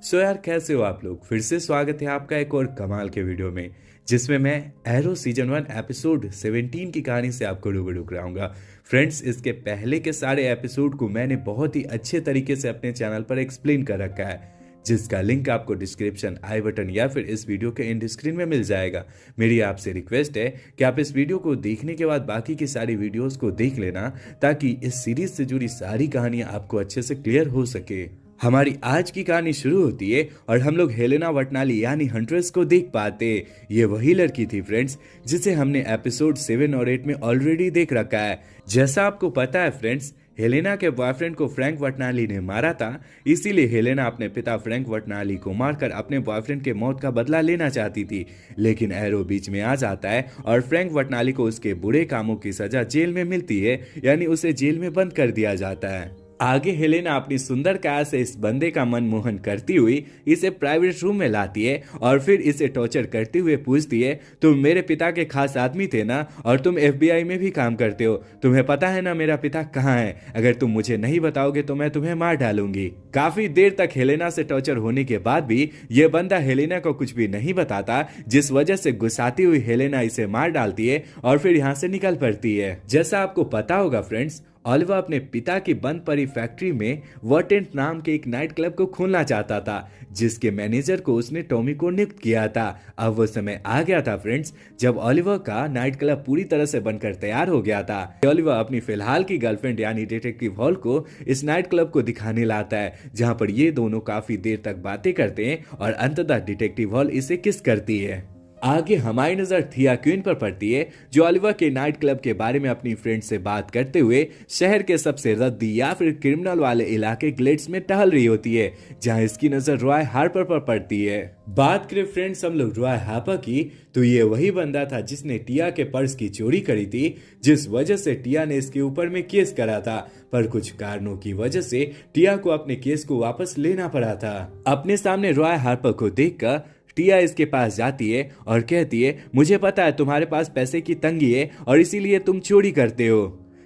यार कैसे हो आप लोग। फिर से स्वागत है आपका एक और कमाल के वीडियो में, जिसमें मैं एरो सीजन 1 एपिसोड 17 की कहानी से आपको रूबरू कराऊंगा। फ्रेंड्स, इसके पहले के सारे एपिसोड को मैंने बहुत ही अच्छे तरीके से अपने चैनल पर एक्सप्लेन कर रखा है, जिसका लिंक आपको डिस्क्रिप्शन, आई बटन या फिर इस वीडियो के एंड स्क्रीन में मिल जाएगा। मेरी आपसे रिक्वेस्ट है कि आप इस वीडियो को देखने के बाद बाकी की सारी वीडियोस को देख लेना, ताकि इस सीरीज से जुड़ी सारी कहानियां आपको अच्छे से क्लियर हो सके। हमारी आज की कहानी शुरू होती है और हम लोग हेलेना वटनाली यानी हंट्रेस को देख पाते। ये वही लड़की थी फ्रेंड्स, जिसे हमने एपिसोड 7 और 8 में ऑलरेडी देख रखा है। जैसा आपको पता है फ्रेंड्स, हेलेना के बॉयफ्रेंड को फ्रैंक वटनाली ने मारा था, इसीलिए हेलेना अपने पिता फ्रैंक वटनाली को मारकर अपने बॉयफ्रेंड के मौत का बदला लेना चाहती थी। लेकिन एरो बीच में आ जाता है और फ्रैंक वटनाली को उसके बुरे कामों की सजा जेल में मिलती है, यानी उसे जेल में बंद कर दिया जाता है। आगे हेलेना अपनी सुंदर काया से इस बंदे का मन मोहन करती हुई इसे प्राइवेट रूम में लाती है और फिर इसे टॉर्चर करते हुए पूछती है, तुम मेरे पिता के खास आदमी थे ना, और तुम FBI में भी काम करते हो, तुम्हें पता है ना मेरा पिता कहाँ है? अगर तुम मुझे नहीं बताओगे तो मैं तुम्हें मार डालूंगी। काफी देर तक हेलेना से टॉर्चर होने के बाद भी ये बंदा हेलेना को कुछ भी नहीं बताता, जिस वजह से गुस्साती हुई हेलेना इसे मार डालती है और फिर यहाँ से निकल पड़ती है। जैसा आपको पता होगा फ्रेंड्स, ऑलिवर अपने पिता की बंद पड़ी फैक्ट्री में वर्टेंट नाम के एक नाइट क्लब को खोलना चाहता था, जिसके मैनेजर को उसने टॉमी को नियुक्त किया था। अब वो समय आ गया था फ्रेंड्स, जब ऑलिवर का नाइट क्लब पूरी तरह से बनकर तैयार हो गया था। ऑलिवर अपनी फिलहाल की गर्लफ्रेंड यानी डिटेक्टिव हॉल को इस नाइट क्लब को दिखाने लाता है, जहां पर ये दोनों काफी देर तक बातें करते हैं और अंततः डिटेक्टिव हॉल इसे किस करती है। आगे हमारी नजर थिया क्वीन पर पड़ती है, जो ऑलिवर के नाइट क्लब के बारे में अपनी फ्रेंड से बात करते हुए शहर के सबसे रद्दी या फिर क्रिमिनल वाले इलाके ग्लेड्स में टहल रही होती है, जहां इसकी नजर रॉय हार्पर पर पड़ती है। बात करें फ्रेंड्स हम लोग रॉय हार्पर की, तो ये वही बंदा था जिसने टिया के पर्स की चोरी करी थी, जिस वजह से टिया ने इसके ऊपर में केस करा था। पर कुछ कारणों की वजह से टिया को अपने केस को वापस लेना पड़ा था। अपने सामने रॉय हार्पर को देखकर टिया इसके पास जाती है और कहती है, मुझे पता है तुम्हारे पास पैसे की तंगी है और इसीलिए तुम चोरी करते हो।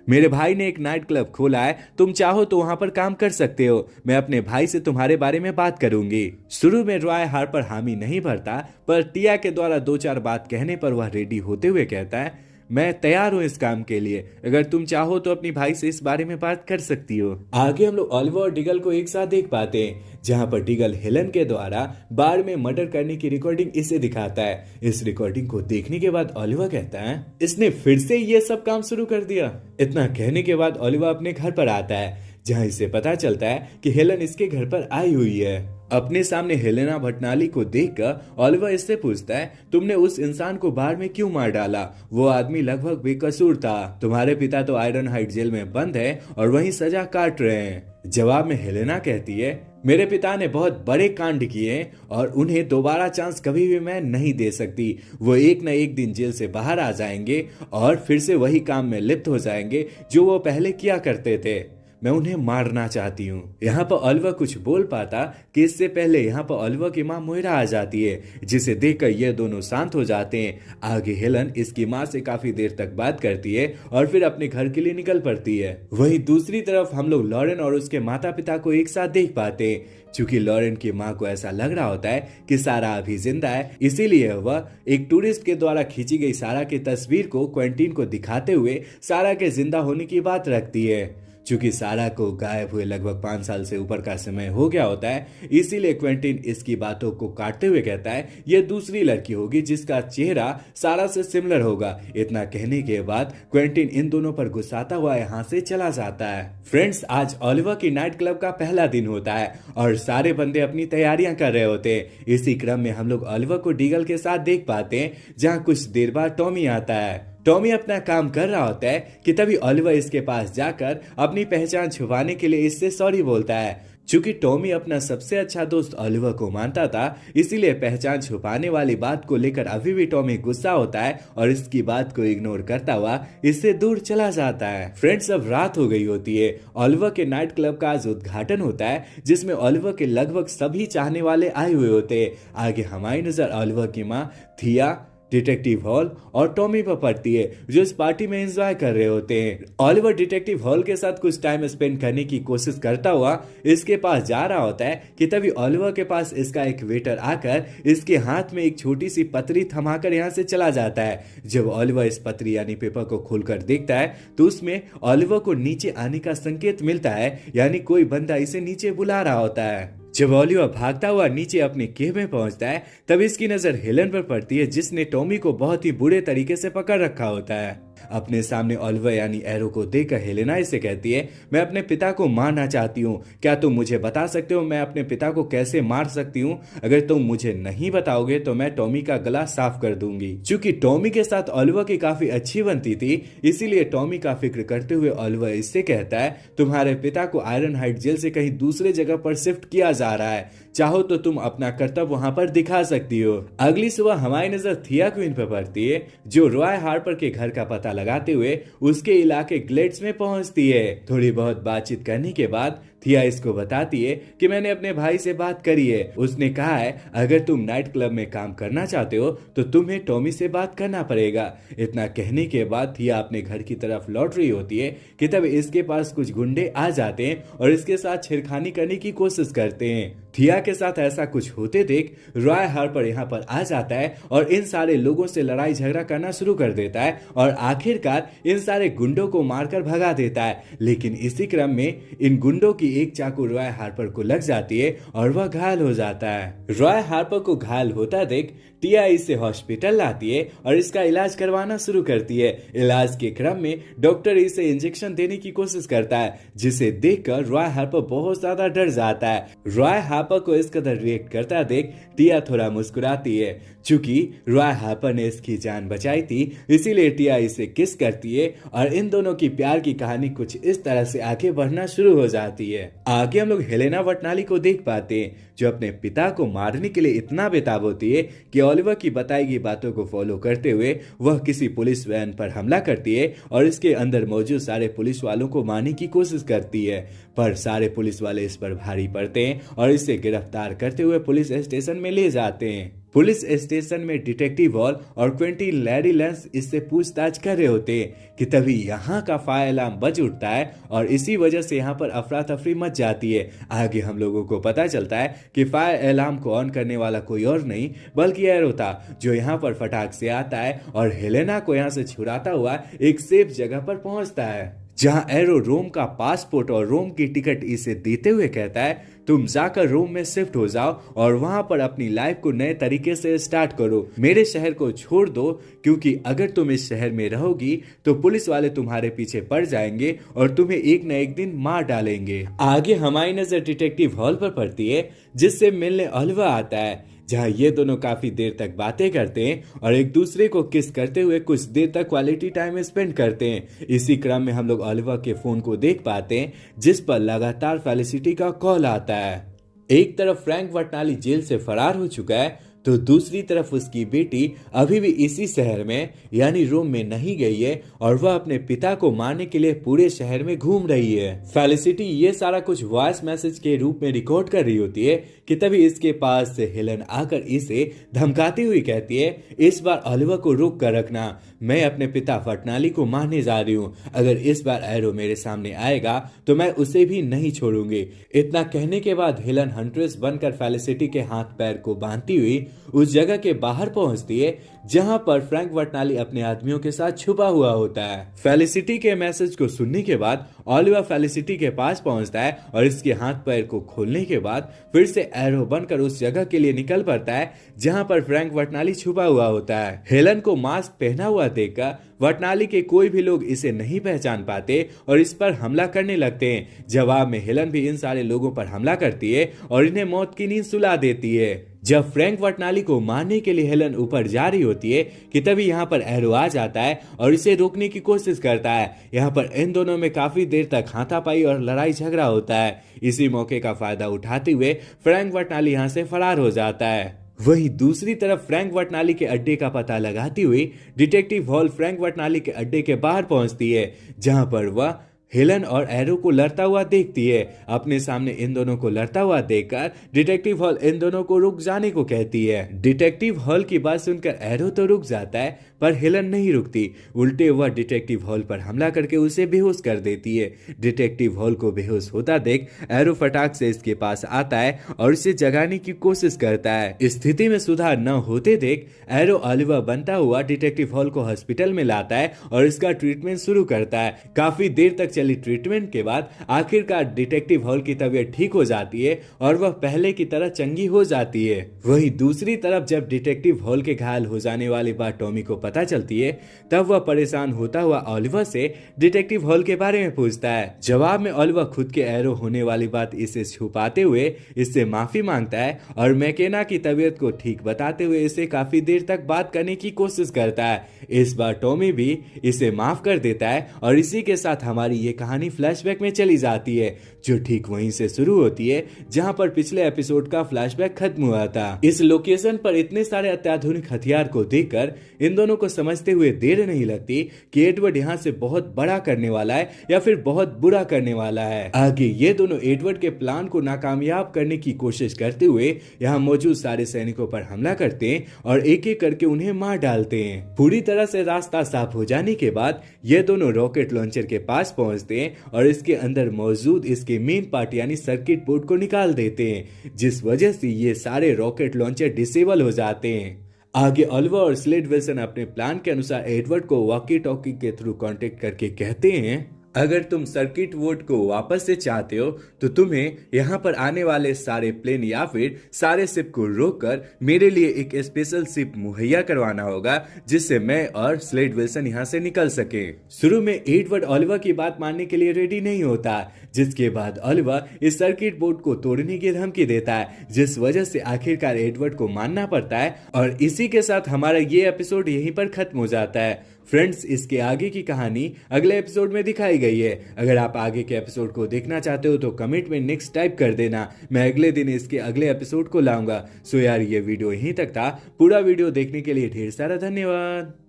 मेरे भाई ने एक नाइट क्लब खोला है, तुम चाहो तो वहां पर काम कर सकते हो। मैं अपने भाई से तुम्हारे बारे में बात करूंगी। शुरू में रॉय हार्पर हामी नहीं भरता, पर टिया के द्वारा 2-4 बात कहने पर वह रेडी होते हुए कहता है, मैं तैयार हूँ इस काम के लिए, अगर तुम चाहो तो अपनी भाई से इस बारे में बात कर सकती हो। आगे हम लोग ऑलिवर और डिगल को एक साथ देख पाते हैं, जहां पर डिगल हेलन के द्वारा बार में मर्डर करने की रिकॉर्डिंग इसे दिखाता है। इस रिकॉर्डिंग को देखने के बाद ऑलिवर कहता है, इसने फिर से ये सब काम शुरू कर दिया। इतना कहने के बाद ऑलिवर अपने घर पर आता है, जहां इसे पता चलता है कि हेलन इसके घर पर आई हुई है। अपने सामने हेलेना वटनाली को देखकर ऑलिवर इससे पूछता है, तुमने उस इंसान को बार में क्यों मार डाला? वो आदमी लगभग बेकसूर था। तुम्हारे पिता तो आयरन हाइट जेल में बंद है और वहीं सजा काट रहे हैं। जवाब में हेलेना कहती है, मेरे पिता ने बहुत बड़े कांड किए और उन्हें दोबारा चांस कभी भी मैं नहीं दे सकती। वो एक न एक दिन जेल से बाहर आ जाएंगे और फिर से वही काम में लिप्त हो जाएंगे जो वो पहले किया करते थे। मैं उन्हें मारना चाहती हूँ। यहाँ पर ऑलिवर कुछ बोल पाता कि इससे पहले यहाँ पर ऑलिवर की माँ मोइरा आ जाती है, जिसे देखकर ये दोनों शांत हो जाते हैं। आगे हेलन इसकी माँ से काफी देर तक बात करती है और फिर अपने घर के लिए निकल पड़ती है। वहीं दूसरी तरफ हम लोग लॉरेन और उसके माता पिता को एक साथ देख पाते हैं। चूंकि लॉरेन की माँ को ऐसा लग रहा होता है कि सारा अभी जिंदा है, इसीलिए वह एक टूरिस्ट के द्वारा खींची गई सारा की तस्वीर को क्वेंटीन को दिखाते हुए सारा के जिंदा होने की बात रखती है। चूंकि सारा को गायब हुए लगभग 5 साल से ऊपर का समय हो गया होता है, इसीलिए क्वेंटीन इसकी बातों को काटते हुए कहता है, यह दूसरी लड़की होगी जिसका चेहरा सारा से सिमिलर होगा। इतना कहने के बाद क्वेंटीन इन दोनों पर गुस्साता हुआ यहाँ से चला जाता है। फ्रेंड्स, आज ऑलिवर की नाइट क्लब का पहला दिन होता है और सारे बंदे अपनी तैयारियां कर रहे होते हैं। इसी क्रम में हम लोग ऑलिवर को डीगल के साथ देख पाते हैं, जहाँ कुछ देर बाद टॉमी आता है। टॉमी अपना काम कर रहा होता है कि तभी ऑलिवर इसके पास जाकर अपनी पहचान छुपाने के लिए इससे सॉरी बोलता है। चूंकि टॉमी अपना सबसे अच्छा दोस्त ऑलिवर को मानता था, इसीलिए पहचान छुपाने वाली बात को लेकर अभी भी टॉमी गुस्सा होता है और इसकी बात को इग्नोर करता हुआ इससे दूर चला जाता है। फ्रेंड्स, अब रात हो गई होती है। ऑलिवर के नाइट क्लब का आज उद्घाटन होता है, जिसमें ऑलिवर के लगभग सभी चाहने वाले आए हुए होते हैं। आगे हमारी नजर ऑलिवर की माँ थिया, डिटेक्टिव हॉल और टॉमी पर पड़ती है, जो इस पार्टी में एंजॉय कर रहे होते हैं। ऑलिवर डिटेक्टिव हॉल के साथ कुछ टाइम स्पेंड करने की कोशिश करता हुआ इसके पास जा रहा होता है कि तभी ऑलिवर के पास इसका एक वेटर आकर इसके हाथ में एक छोटी सी पत्री थमाकर यहाँ से चला जाता है। जब ऑलिवर इस पत्री यानी पेपर को खोलकर देखता है तो उसमें ऑलिवर को नीचे आने का संकेत मिलता है, यानी कोई बंदा इसे नीचे बुला रहा होता है। जब ऑलिवर भागता हुआ नीचे अपने केव में पहुंचता है तब इसकी नजर हेलन पर पड़ती है, जिसने टॉमी को बहुत ही बुरे तरीके से पकड़ रखा होता है। अपने सामने ऑलिवर यानी एरो को देखकर हेलेना इसे कहती है, मैं अपने पिता को मारना चाहती हूँ, क्या तुम मुझे बता सकते हो मैं अपने पिता को कैसे मार सकती हूँ? अगर तुम मुझे नहीं बताओगे तो मैं टॉमी का गला साफ कर दूंगी। चूंकि टॉमी के साथ ऑलिवर की काफी अच्छी बनती थी, इसीलिए टॉमी का फिक्र करते हुए ऑलिवर इससे कहता है, तुम्हारे पिता को आयरन हाइट जेल से कहीं दूसरे जगह पर शिफ्ट किया जा रहा है, चाहो तो तुम अपना कर्तव्य वहां पर दिखा सकती हो। अगली सुबह हमारी नजर थिया क्वीन पर पड़ती है, जो रॉय हार्पर के घर का पता लगाते हुए उसके इलाके ग्लेड्स में पहुंचती है। थोड़ी बहुत बातचीत करने के बाद थिया इसको बताती है कि मैंने अपने भाई से बात करी है, उसने कहा है अगर तुम नाइट क्लब में काम करना चाहते हो तो तुम्हें टॉमी से बात करना पड़ेगा। इतना कहने के बाद थिया अपने घर की तरफ लौट रही होती है कि तब इसके पास कुछ गुंडे आ जाते हैं और इसके साथ छेड़खानी करने की कोशिश करते हैं। थिया के साथ ऐसा कुछ होते देख रॉय हार्पर यहाँ पर आ जाता है और इन सारे लोगों से लड़ाई झगड़ा करना शुरू कर देता है और आखिरकार इन सारे गुंडों को मारकर भगा देता है। लेकिन इसी क्रम में इन गुंडों की एक चाकू रॉय हार्पर को लग जाती है और वह घायल हो जाता है। रॉय हार्पर को घायल होता देख टिया इसे हॉस्पिटल लाती है और इसका इलाज करवाना शुरू करती है। इलाज के क्रम में डॉक्टर इसे इंजेक्शन देने की कोशिश करता है, जिसे देखकर रॉय हार्पर बहुत ज्यादा डर जाता है। रॉय हार्पर को इस कदर रिएक्ट करता देख टिया थोड़ा मुस्कुराती है। चूंकि रॉय हार्पर ने इसकी जान बचाई थी, इसीलिए टिया इसे किस करती है और इन दोनों की प्यार की कहानी कुछ इस तरह से आगे बढ़ना शुरू हो जाती है। आगे हम लोग हेलेना वटनाली को देख पाते हैं, जो अपने पिता को मारने के लिए इतना बेताब होती है कि ऑलिवर की बताई गई बातों को फॉलो करते हुए वह किसी पुलिस वैन पर हमला करती है और इसके अंदर मौजूद सारे पुलिस वालों को मारने की कोशिश करती है। पर सारे पुलिस वाले इस पर भारी पड़ते हैं और इसे गिरफ्तार करते हुए पुलिस स्टेशन में ले जाते हैं। पुलिस स्टेशन में डिटेक्टिव हॉल और क्विंटीन लैरी लेंस इससे पूछताछ कर रहे होते हैं कि तभी यहाँ का फायर अलार्म बज उठता है और इसी वजह से यहाँ पर अफरा तफरी मच जाती है। आगे हम लोगों को पता चलता है कि फायर अलार्म को ऑन करने वाला कोई और नहीं बल्कि एरो था, जो यहाँ पर फटाक से आता है और हेलेना को यहाँ से छुड़ाता हुआ एक सेफ जगह पर पहुंचता है, जहां एरो रोम का पासपोर्ट और रोम की टिकट इसे देते हुए कहता है, तुम जाकर रोम में शिफ्ट हो जाओ और वहां पर अपनी लाइफ को नए तरीके से स्टार्ट करो। मेरे शहर को छोड़ दो, क्योंकि अगर तुम इस शहर में रहोगी तो पुलिस वाले तुम्हारे पीछे पड़ जाएंगे और तुम्हें एक न एक दिन मार डालेंगे। आगे हमारी नजर डिटेक्टिव हॉल पर पड़ती है, जिससे मिलने ऑलिवर आता है, जहां ये दोनों काफी देर तक बातें करते हैं और एक दूसरे को किस करते हुए कुछ देर तक क्वालिटी टाइम स्पेंड करते हैं। इसी क्रम में हम लोग ऑलिवर के फोन को देख पाते हैं, जिस पर लगातार फेलिसिटी का कॉल आता है। एक तरफ फ्रैंक वटनाली जेल से फरार हो चुका है तो दूसरी तरफ उसकी बेटी अभी भी इसी शहर में यानी रोम में नहीं गई है और वह अपने पिता को मारने के लिए पूरे शहर में घूम रही है। फेलिसिटी ये सारा कुछ वॉइस मैसेज के रूप में रिकॉर्ड कर रही होती है कि तभी इसके पास से हेलन आकर इसे धमकाती हुई कहती है, इस बार ऑलिवर को रोक कर रखना, मैं अपने पिता वटनाली को मारने जा रही हूँ, अगर इस बार एरो मेरे सामने आएगा तो मैं उसे भी नहीं छोड़ूंगी। इतना कहने के बाद हेलन हंट्रेस बनकर फेलिसिटी के हाथ पैर को बांधती हुई उस जगह के बाहर पहुंचती है जहां पर फ्रैंक वटनाली अपने आदमियों के साथ छुपा हुआ होता है। फेलिसिटी के मैसेज को सुनने के बाद ऑलिवर फेलिसिटी के पास पहुंचता है और इसके हाथ पैर को खोलने के बाद फिर से एरो बनकर उस जगह के लिए निकल पड़ता है जहां पर फ्रैंक वटनाली छुपा हुआ होता है। हेलन को मास्क पहना हुआ देखकर वटनाली के कोई भी लोग इसे नहीं पहचान पाते और इस पर हमला करने लगते हैं। जवाब में हेलन भी इन सारे लोगों पर हमला करती है और इन्हें मौत की नींद सुला देती है। जब फ्रैंक वटनाली को मारने के लिए हेलन ऊपर जा रही होती है कि तभी यहाँ पर एरो आ जाता है और इसे रोकने की कोशिश करता है। यहाँ पर इन दोनों में काफी देर तक हाथापाई और लड़ाई झगड़ा होता है। इसी मौके का फायदा उठाते हुए फ्रैंक वटनाली यहाँ से फरार हो जाता है। वहीं दूसरी तरफ फ्रैंक वटनाली के अड्डे का पता लगाती हुई डिटेक्टिव हॉल फ्रैंक वटनाली के अड्डे के बाहर पहुंचती है, जहां पर वह हेलन और एरो को लड़ता हुआ देखती है। अपने सामने इन दोनों को लड़ता हुआ देखकर डिटेक्टिव हॉल इन दोनों को रुक जाने को कहती है। डिटेक्टिव हॉल की बात सुनकर एरो तो रुक जाता है, पर हेलन नहीं रुकती। उल्टे वह डिटेक्टिव हॉल पर हमला करके उसे बेहोश कर देती है। डिटेक्टिव हॉल को बेहोश होता देख एरो फटाक से इसके पास आता है और इसे जगाने की कोशिश करता है। स्थिति में सुधार न होते देख एरो ऑलिवर बनता हुआ डिटेक्टिव हॉल को हॉस्पिटल में लाता है और इसका ट्रीटमेंट शुरू करता है। काफी देर तक चली ट्रीटमेंट के बाद आखिरकार डिटेक्टिव हॉल की तबीयत ठीक हो जाती है और वह पहले की तरह चंगी हो जाती है। वहीं दूसरी तरफ जब डिटेक्टिव हॉल के घायल हो जाने वाली बात टॉमी को पता चलती है, तब वह परेशान होता हुआ ऑलिवर से डिटेक्टिव हॉल के बारे में पूछता है। जवाब में ऑलिवर खुद के एरो होने वाली बात इसे छुपाते हुए इससे माफी मांगता है और मैकेना की तबीयत को ठीक बताते हुए इसे काफी देर तक बात करने की कोशिश करता है। इस बार टॉमी भी इसे माफ कर देता है और इसी के साथ हमारी ये कहानी फ्लैशबैक में चली जाती है, जो ठीक वहीं से शुरू होती है जहां पर पिछले एपिसोड का फ्लैशबैक खत्म हुआ था। इस लोकेशन पर इतने सारे अत्याधुनिक हथियार को देखकर इन दोनों को समझते हुए देर नहीं लगती कि एडवर्ड यहाँ से बहुत बड़ा करने वाला है या फिर बहुत बुरा करने वाला है। आगे ये दोनों एडवर्ड के प्लान को नाकामयाब करने की कोशिश करते हुए यहाँ मौजूद सारे सैनिकों पर हमला करते हैं और एक एक करके उन्हें मार डालते हैं। पूरी तरह से रास्ता साफ हो जाने के बाद ये दोनों रॉकेट लॉन्चर के पास पहुंचते हैं और इसके अंदर मौजूद इसके मेन पार्ट यानी सर्किट बोर्ड को निकाल देते हैं, जिस वजह से ये सारे रॉकेट लॉन्चर डिसेबल हो जाते हैं। आगे ऑलिवर और स्लेड विल्सन अपने प्लान के अनुसार एडवर्ड को वॉकी टॉकी के थ्रू कांटेक्ट करके कहते हैं, अगर तुम सर्किट बोर्ड को वापस से चाहते हो तो तुम्हें यहाँ पर आने वाले सारे प्लेन या फिर सारे शिप को रोककर मेरे लिए एक स्पेशल शिप मुहैया करवाना होगा, जिससे मैं और स्लेड विल्सन यहाँ से निकल सके। शुरू में एडवर्ड ऑलिवर की बात मानने के लिए रेडी नहीं होता, जिसके बाद ऑलिवर इस सर्किट बोर्ड को तोड़ने की धमकी देता है, जिस वजह से आखिरकार एडवर्ड को मानना पड़ता है और इसी के साथ हमारा ये एपिसोड यहीं पर खत्म हो जाता है। फ्रेंड्स, इसके आगे की कहानी अगले एपिसोड में दिखाई गई है। अगर आप आगे के एपिसोड को देखना चाहते हो तो कमेंट में नेक्स्ट टाइप कर देना, मैं अगले दिन इसके अगले एपिसोड को लाऊंगा। सो यार, ये वीडियो यहीं तक था। पूरा वीडियो देखने के लिए ढेर सारा धन्यवाद।